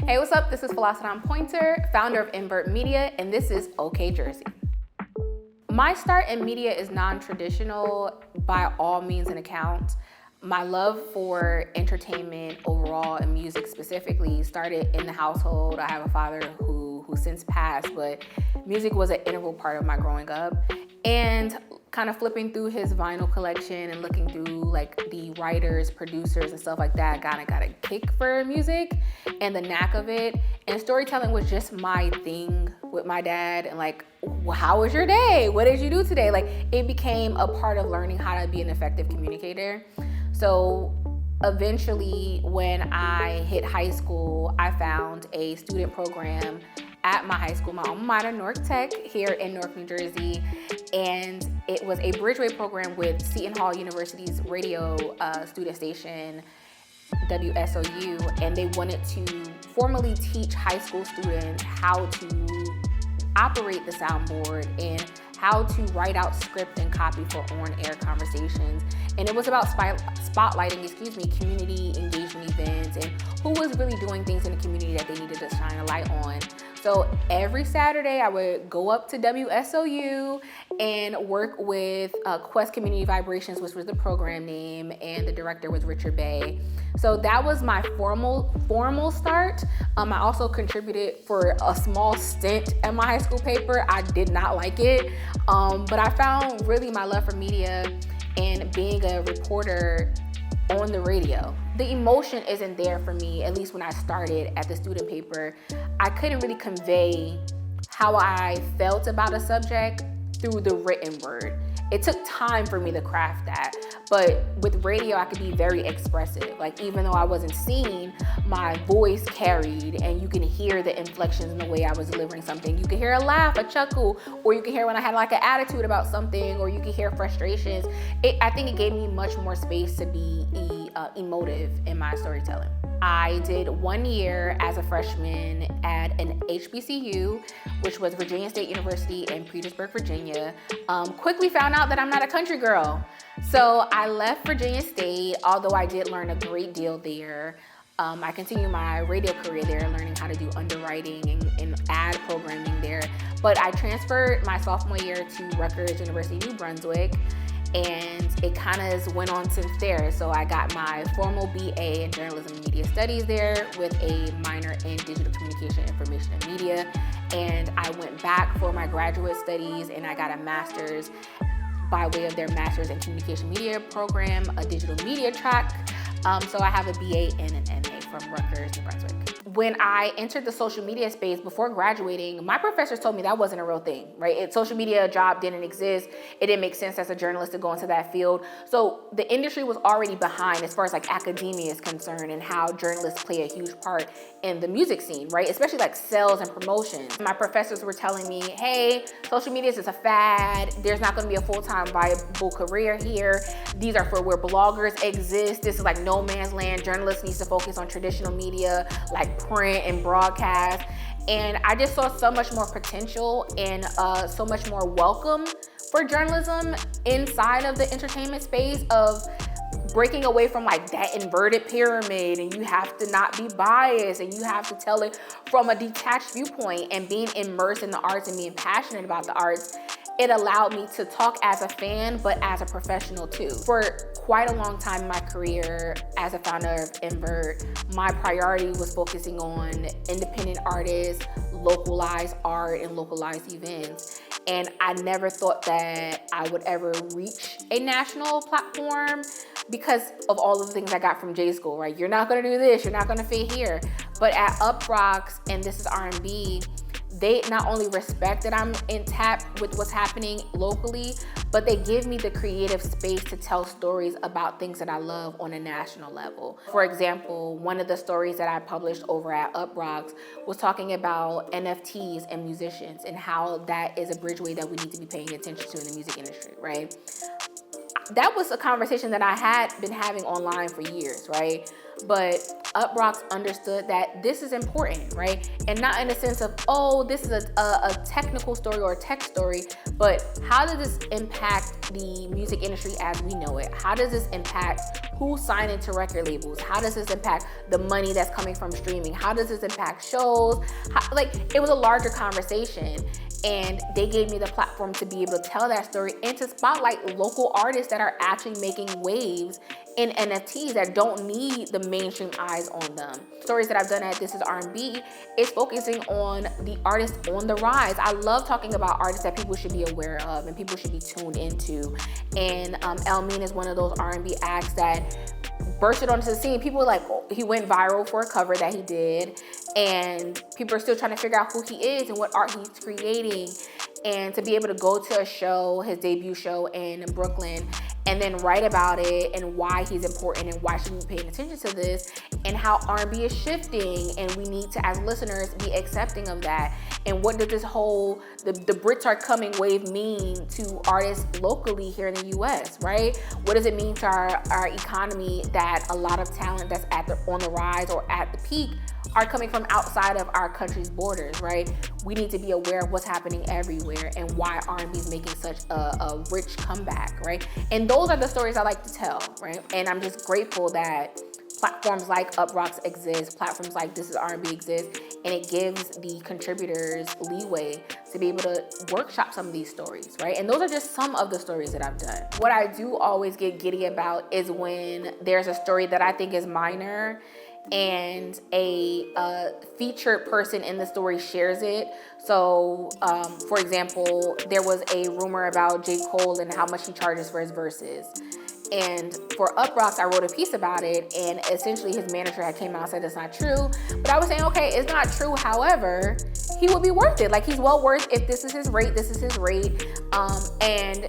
Hey, what's up? This is Flisadam Pointer, founder of Invert Media, and this is OK Jersey. My start in media is non-traditional by all means and accounts. My love for entertainment overall and music specifically started in the household. I have a father who since passed, but music was an integral part of my growing up. And kind of flipping through his vinyl collection and looking through like the writers, producers and stuff like that, got a kick for music and the knack of it. And storytelling was just my thing with my dad. And like, how was your day? What did you do today? Like, it became a part of learning how to be an effective communicator. So eventually when I hit high school, I found a student program at my high school, my alma mater, Newark Tech, here in Newark, New Jersey. And it was a Bridgeway program with Seton Hall University's radio student station, WSOU, and they wanted to formally teach high school students how to operate the soundboard and how to write out script and copy for on-air conversations. And it was about spotlighting, community engagement events and who was really doing things in the community that they needed to shine a light on. So every Saturday I would go up to WSOU and work with Quest Community Vibrations, which was the program name, and the director was Richard Bay. So that was my formal start. I also contributed for a small stint at my high school paper. I did not like it, but I found really my love for media and being a reporter on the radio. The emotion isn't there for me, at least when I started at the student paper. I couldn't really convey how I felt about a subject through the written word. It took time for me to craft that, but with radio, I could be very expressive. Like, even though I wasn't seen, my voice carried, and you can hear the inflections in the way I was delivering something. You could hear a laugh, a chuckle, or you could hear when I had like an attitude about something, or you could hear frustrations. I think it gave me much more space to be emotive in my storytelling. I did 1 year as a freshman at an HBCU, which was Virginia State University in Petersburg, Virginia. Quickly found out that I'm not a country girl. So I left Virginia State, although I did learn a great deal there. I continued my radio career there, learning how to do underwriting and ad programming there. But I transferred my sophomore year to Rutgers University, New Brunswick, and it kind of went on since there. So I got my formal BA in journalism and media studies there with a minor in digital communication, information, and media. And I went back for my graduate studies and I got a master's by way of their master's in communication media program, a digital media track. So I have a BA and an MA from Rutgers, New Brunswick. When I entered the social media space before graduating, my professors told me that wasn't a real thing, right? Social media job didn't exist. It didn't make sense as a journalist to go into that field. So the industry was already behind as far as like academia is concerned and how journalists play a huge part in the music scene, right? Especially like sales and promotions. My professors were telling me, hey, social media is just a fad. There's not gonna be a full-time viable career here. These are for where bloggers exist. This is like no man's land. Journalists needs to focus on traditional media like print and broadcast. And I just saw so much more potential and so much more welcome for journalism inside of the entertainment space of breaking away from like that inverted pyramid, and you have to not be biased and you have to tell it from a detached viewpoint, and being immersed in the arts and being passionate about the arts. It allowed me to talk as a fan, but as a professional too. For quite a long time in my career as a founder of Invert, my priority was focusing on independent artists, localized art, and localized events. And I never thought that I would ever reach a national platform because of all of the things I got from J School, right? You're not gonna do this, you're not gonna fit here. But at Uproxx and This Is R&B, they not only respect that I'm in tap with what's happening locally, but they give me the creative space to tell stories about things that I love on a national level. For example, one of the stories that I published over at Uproxx was talking about NFTs and musicians and how that is a bridgeway that we need to be paying attention to in the music industry, right? That was a conversation that I had been having online for years, right? but Uproxx understood that this is important, right? And not in the sense of, oh, this is a technical story or a tech story, but how does this impact the music industry as we know it? How does this impact who's signing to record labels? How does this impact the money that's coming from streaming? How does this impact shows? It was a larger conversation. And they gave me the platform to be able to tell that story and to spotlight local artists that are actually making waves in NFTs that don't need the mainstream eyes on them. Stories that I've done at This Is R&B is focusing on the artists on the rise. I love talking about artists that people should be aware of and people should be tuned into. And Elmine is one of those R&B acts that bursted onto the scene. People were like, oh, he went viral for a cover that he did, and people are still trying to figure out who he is and what art he's creating. And to be able to go to a show, his debut show in Brooklyn, and then write about it and why he's important and why should we be paying attention to this and how R&B is shifting, and we need to, as listeners, be accepting of that. And what does this whole, the Brits are coming wave mean to artists locally here in the US, right? What does it mean to our economy that a lot of talent that's on the rise or at the peak are coming from outside of our country's borders, right? We need to be aware of what's happening everywhere and why R&B is making such a rich comeback, right? And those are the stories I like to tell, right? And I'm just grateful that platforms like Uproxx exist, platforms like This Is R&B exist, and it gives the contributors leeway to be able to workshop some of these stories, right? And those are just some of the stories that I've done. What I do always get giddy about is when there's a story that I think is minor and a featured person in the story shares it. So, for example, there was a rumor about J. Cole and how much he charges for his verses. And for Uproxx, I wrote a piece about it, and essentially his manager had came out and said it's not true. But I was saying, okay, it's not true. However, he would be worth it. Like, he's well worth, if this is his rate, this is his rate. And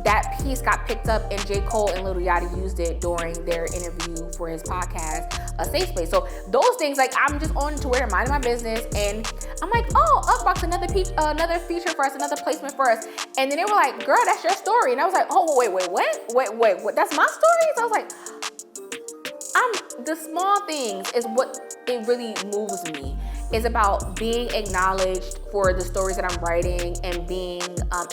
that piece got picked up, and J. Cole and Lil Yachty used it during their interview for his podcast, A Safe Space. So those things, like, I'm just on Twitter, minding my business, and I'm like, oh, Uproxx, another feature for us, another placement for us. And then they were like, girl, that's your story. And I was like, oh, wait, what? That's my story? So I was like, the small things is what it really moves me. It's about being acknowledged for the stories that I'm writing and being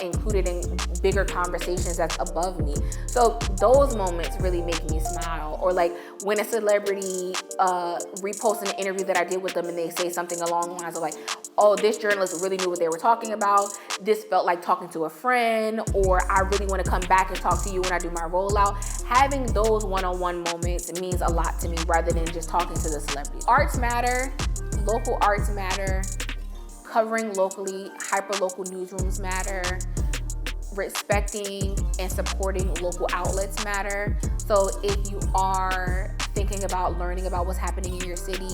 included in bigger conversations that's above me. So those moments really make me smile. Or like when a celebrity reposts an interview that I did with them and they say something along the lines of like, oh, this journalist really knew what they were talking about. This felt like talking to a friend, or I really want to come back and talk to you when I do my rollout. Having those one-on-one moments means a lot to me rather than just talking to the celebrities. Arts matter. Local arts matter. Covering locally, hyper-local newsrooms matter. Respecting and supporting local outlets matter. So if you are thinking about learning about what's happening in your city,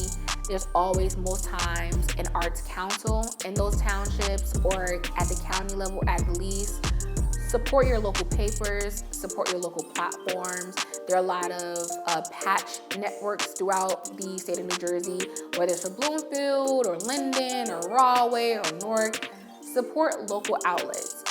there's always, most times, an arts council in those townships or at the county level at the least. Support your local papers, support your local platforms. There are a lot of patch networks throughout the state of New Jersey, whether it's for Bloomfield or Linden or Rahway or Newark. Support local outlets.